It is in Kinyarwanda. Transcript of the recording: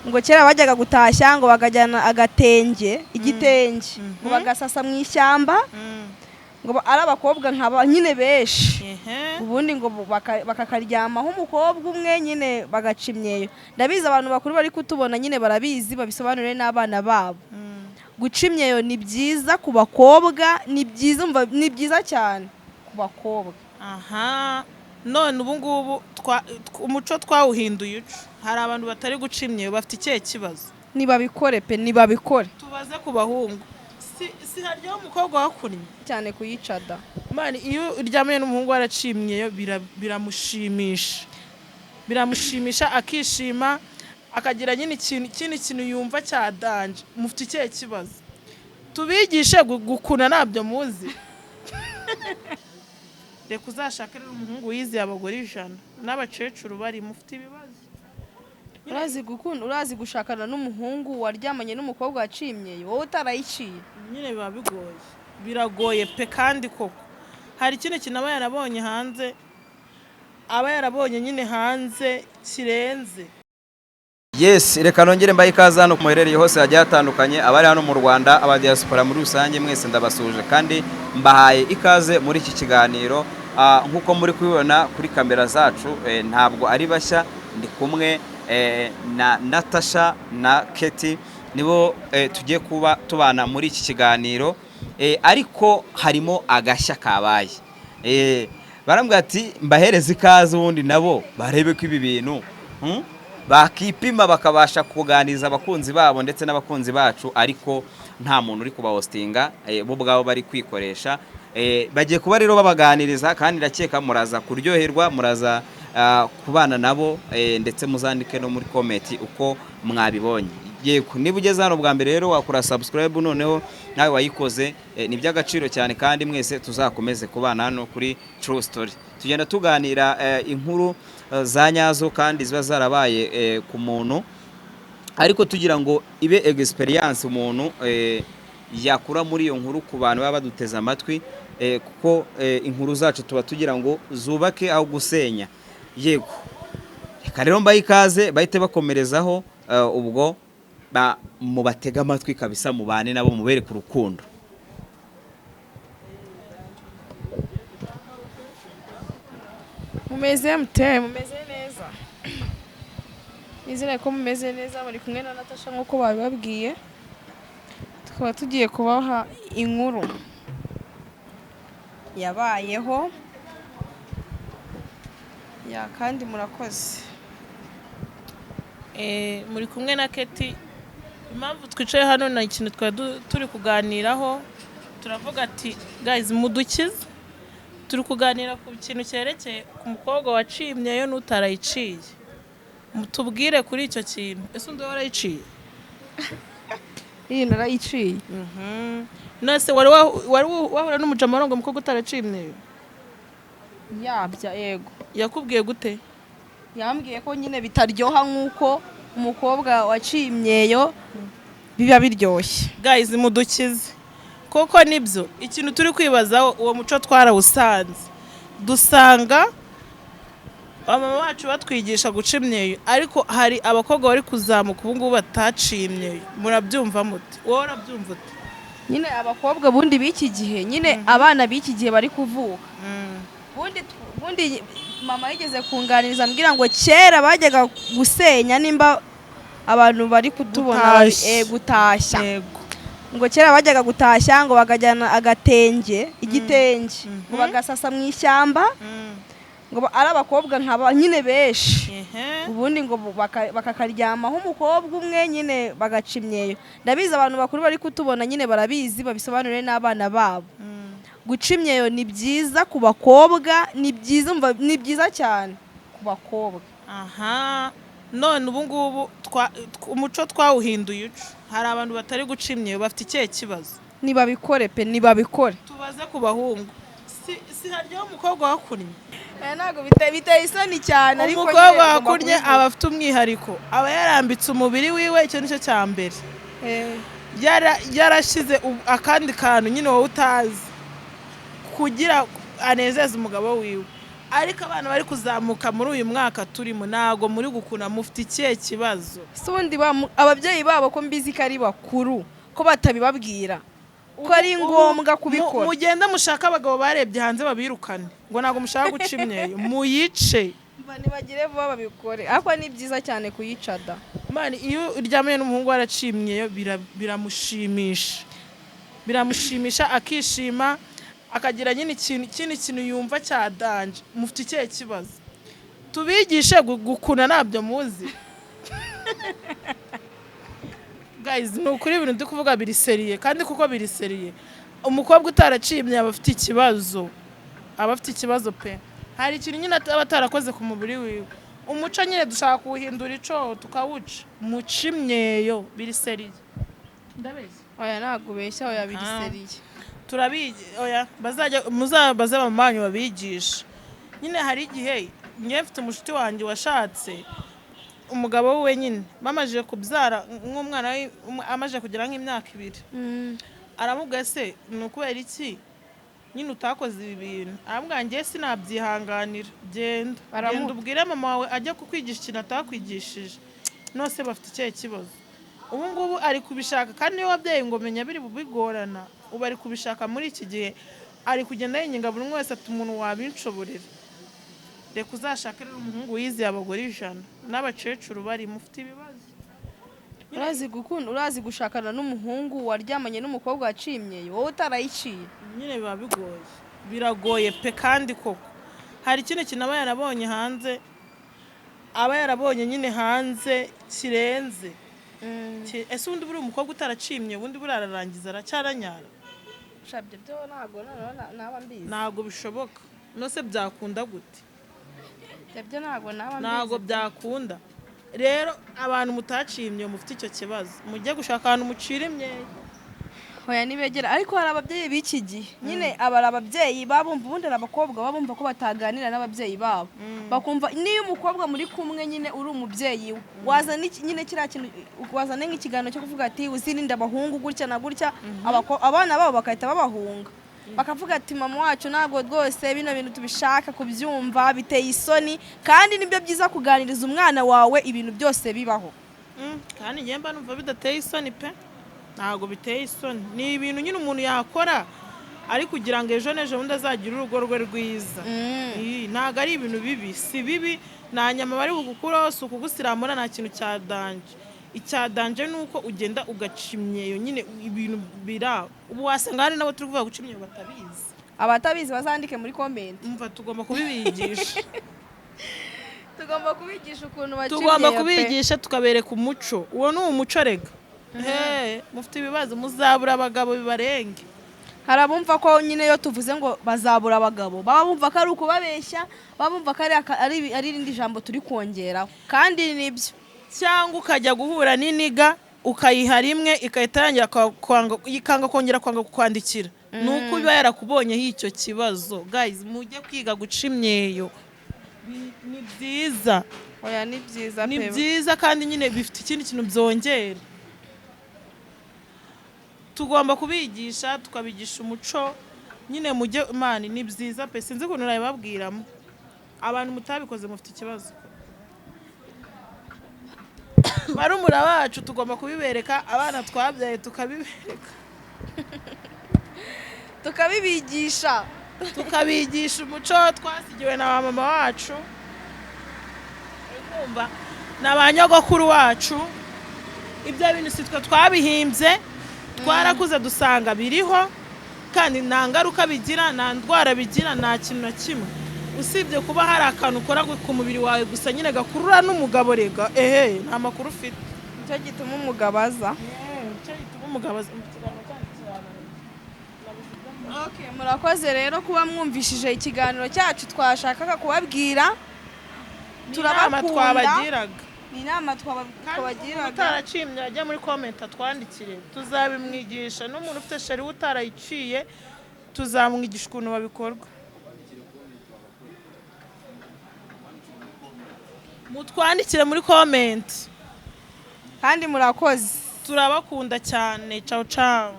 ngo kera bajyaga gutashya ngo bagajyana agatenge igitenge ngo bagasasa mu ishyamba ngo ari abakobwa nkaba nyine benshi ubundi ngo bakakaryamaho umukobwa umwe nyine bagaca imyeyo. Ndabizi abantu bakuru bari kutubona nyine barabizi babisobanurire n'abana babo. Guca imyeyo ni byiza ku bakobwa, ni byiza cyane ku bakobwa. None ubu ngubu umuco twawuhinduye uco. Hari abantu batari guca imyeyo bafite ikihe kibazo? Nibabikore pe, nibabikore. Tubaze ku bahungu. Si haryo umukobwa wakunnye cyane kuyicada. Mani iyo uryamye n'umuhungu waracimyeyo biramushimisha. Biramushimisha akishima akagira nyine ikintu yumva cyadanje. Mufite ikihe kibazo? Tubigishe gukuna nabyo muzi. Reka uzashakire umuhungu wiziye abagore 100 n'abacecuru bari mufite ibibazo. Urazi gushakana n'umuhungu waryamanye n'umukobwa wacimyeyo wowe utarayiciye. Nyine biba bigoye. Biragoye pe kandi koko. Hari ikintu kinaba yarabonye hanze. Aba yarabonye nyine hanze kirenze. Yes, reka nongere mbaye ikaze hano ku muherereye hose hagiye hatandukanye abari hano mu Rwanda aba diaspora muri rusange mwese ndabasuje kandi mbahaye ikaze muri iki kiganiro. Nkuko muri kubibona kuri kamera zacu ntabwo ari bashya, ndi kumwe na Natasha na Keti nibo tugiye kuba tubana muri iki kiganiro, ariko harimo agashya kabaye. Barambwira ati mbahereze ikaze ubundi nabo barebe ko ibi bintu bakipima bakabasha kuganiriza abakunzi babo ndetse n'abakunzi bacu, ariko nta muntu uri kubahostinga, bo bwabo bari kwikoresha. Bagiye kuba rero babaganiriza kandi ndakeka muraza kuryoherwa, muraza kubana nabo, ndetse muzandike no muri comment uko mwabibonye. Yego, niba ugeze hano bwa mbere rero wakora subscribe, noneho nawe wayikoze ni by'agaciro cyane kandi mwese tuzakomeze kubana hano kuri True Story. Tugenda tuganira inkuru za nyazo kandi ziba zarabaye ku muntu, ariko tugira ngo ibe experience umuntu yakura muri iyo nkuru ku bantu baba baduteza amatwi, kuko inkuru zacu tuba tugira ngo zubake aho gusenya. Yego, reka rero mbaye ikaze bahite bakomerezaho, ubwo mubatega amatwi kabisa, mubane nabo mubereke urukundo. Mumeze neza. Nizere ko mumeze neza, bari kumwe na Natasha nkuko babibabwiye. Tukaba tugiye kubaha inkuru yabayeho kandi murakoze. Muri kumwe na Keti. Impamvu twicaye hano na ikintu turi kuganiraho, turavuga ati guys mudukize. Turi kuganira ku kintu cyerekeye ku mukobwa wacimyeyo n'utarayiciye. Mutubwire kuri icyo kintu. Ese undi warayiciye? Iyi narayiciye. Nase wari wahura n'umujama ngo umukobwa utaracimyeyo? Yego. Yakubwiye gute? Yambwiye ko nyine bitaryoha nkuko umukobwa wacimyeyo biba biryoshye. Guys mudukize. Koko nibyo ikintu turi kwibazaho, uwo muco twarawusanze. Dusanga abamama bacu batwigisha guca imyeyo, ariko hari abakobwa bari kuzamuka ubu ngubu bataciye imyeyo. Murabyumva mute? Wowe urabyumva ute? Nyine abakobwa bundi b'iki gihe, nyine abana b'iki gihe bari kuvuka. Bundi mama yigeze kunganiriza ambwira ngo kera bajyaga gusenya nimba abantu bari kutubona gutashya. Ngo kera bajyaga gutashya ngo bagajyana agatenge igitenge ngo bagasasa mu ishyamba ngo ari abakobwa nkaba nyine benshi ubundi ngo bakakaryamaho umukobwa umwe nyine bagaca imyeyo. Ndabizi abantu bakuru bari kutubona nyine barabizi babisobanurire n'abana babo. Guca imyeyo ni byiza ku bakobwa, ni byiza cyane ku bakobwa. None ubu ngubu umuco twawuhinduye uco. Hari abantu batari guca imyeyo bafite ikihe kibazo? Nibabikore pe, nibabikore. Tubaze ku bahungu. Si haryo umukobwa wakunnye? Ntago biteye isoni cyane, ariko umukobwa wakunnye aba afite umwihariko, aba yarambitse umubiri wiwe, icyo nicyo cya mbere. Yarashize akandi kantu nyine wowe utazi kugira anezeze umugabo wiwe. ariko abana bari kuzamuka muri uyu mwaka turimo ntago muri gukuna mufite ikihe kibazo sundi ababyeyi babo ko mbizi ko ari bakuru ko batabibabwira ko ari ngombwa kubikora mugenda mushaka abagabo barebye hanze babirukane ngo ntago mushaka guca imyeyo muyice ntibagire vuba babikore ariko ni byiza cyane kuyica da mani iyo uryamye n'umuhungu waraciye imyeyo biramushimisha akishima akagira nyine ikindi kintu yumva cyadanje mufite ikihe kibazo tubigishe gukuna nabyo muzi guys ni ukuri ibintu ndi kuvuga biriseriye kandi kuko biriseriye umukobwa utaraciye imyeyo aba afite ikibazo pe hari ikintu nyine aba atarakoze ku mubiri wiwe umuco nyine dushaka kuwuhindura ico tukawuca muca imyeyo biriseriye ndabeshya oya ntabwo ubeshya oya biriseriye oya muzabaze abamanyu babigisha nyine hari igihe njye mfite umushuti wanjye washatse umugabo we nyine bamajije kubyara nk'umwana amaze kugira nk'imyaka 2 aramubwira se ni ukubera iki nyine utakoze ibi bintu arambwira njye sinabyihanganira genda ubwire mama wawe ajya kukwigisha ikintu atakwigishije nose bafite ikihe kibazo ubu ngubu ari kubishaka kandi niyo wabyeyi ngo menya biri bigorana ubu ari kubishaka muri iki gihe ari kugenda yinginga buri wese ati umuntu wabinshoborera reka uzashake rero umuhungu wiziye abagore 100 n'abakecuru bari mufite ibibazo urazi gushakana n'umuhungu waryamanye n'umukobwa waciye imyeyo wowe utarayiciye nyine biba biragoye pe kandi koko hari ikindi kintu aba yarabonye hanze nyine hanze kirenze ese ubundi buri umukobwa utaracimye ubundi burarangiza aracyaranyara shabye byo ntabwo mbizi ntabwo bishoboka nose byakunda gute byo ntabwo byakunda rero abantu mutacimye mufite icyo kibazo mujye gushaka ahantu mucira imyeyo hoya nibegera ariko hari ababyeyi b'iki gihe nyine abari ababyeyi babumva ubundi abakobwa babumva ko bataganira n'ababyeyi babo bakumva niyo umukobwa muri kumwe nyine uri umubyeyi wazana nyine kiriya kintu wazana nk'ikiganiro cyo kuvuga ati uzirinde abahungu gutya na gutya abana babo bakahita babahunga bakavuga ati mama wacu ntabwo rwose bino bintu tubishaka kubyumva biteye isoni kandi nibyo byiza kuganiriza umwana wawe ibintu byose bibaho kandi njye mba numva bidateye isoni pe ntabwo biteye isoni ni ibintu nyine umuntu yakora ari kugira ngo ejo n'ejo bundi azagire urugo rwe rwiza ntabwo ari ibintu bibi si bibi nta nyama bari bugukuraho si ukugusiramura nta kintu cyadanje icyadanje ni uko ugenda ugaca imyeyo nyine ibintu biraho ubu wasanga hari nabo turi kuvuga guca imyeyo batabizi abatabizi bazandike muri komenti umva tugomba kubibigisha ukuntu baca imyeyo tugomba kubigisha tukabereka umuco uwo ni umuco rega mufite ibibazo muzabura abagabo bibarenge hari abumva ko nyine iyo tuvuze ngo bazabura abagabo baba bumva ko ari ukubabeshya baba bumva ko ari irindi jambo turi kongeraho kandi nibyo cyangwa ukajya guhura n'iniga ukayiha rimwe ikahita ikanga kongera kwanga kukwandikira ni uko iba yarakubonyeho icyo kibazo guys mujye kwiga guca imyeyo ni byiza oya ni byiza ni byiza kandi nyine bifite ikindi kintu byongera tugomba kubigisha tukabigisha umuco nyine mujye mani ni byiza pe sinzi ukuntu nabibabwiramo abantu mutabikoze mufite ikibazo barumura bacu tugomba kubibereka abana twabyaye tukabibereka tukabigisha umuco twasigiwe na mama wacu na ba nyogokuru wacu ibyo bintu si twe twabihimbye twarakuze dusanga biriho kandi nta ngaruka bigira nta ndwara bigira nta kintu na kimwe usibye kuba hari akantu ukora ku mubiri wawe gusa nyine gakurura n'umugabo rega nta makuru ufite nicyo gituma umugabo aza murakoze rero kuba mwumvishije ikiganiro cyacu twashakaga kubabwira turabakunda ni inama twabagiraga utaracimye ajya muri komenti atwandikire tuzabimwigisha n'umuntu ufite sheri utarayiciye tuzamwigisha ukuntu babikorwa mutwandikire muri komenti kandi murakoze turabakunda cyane ciao ciao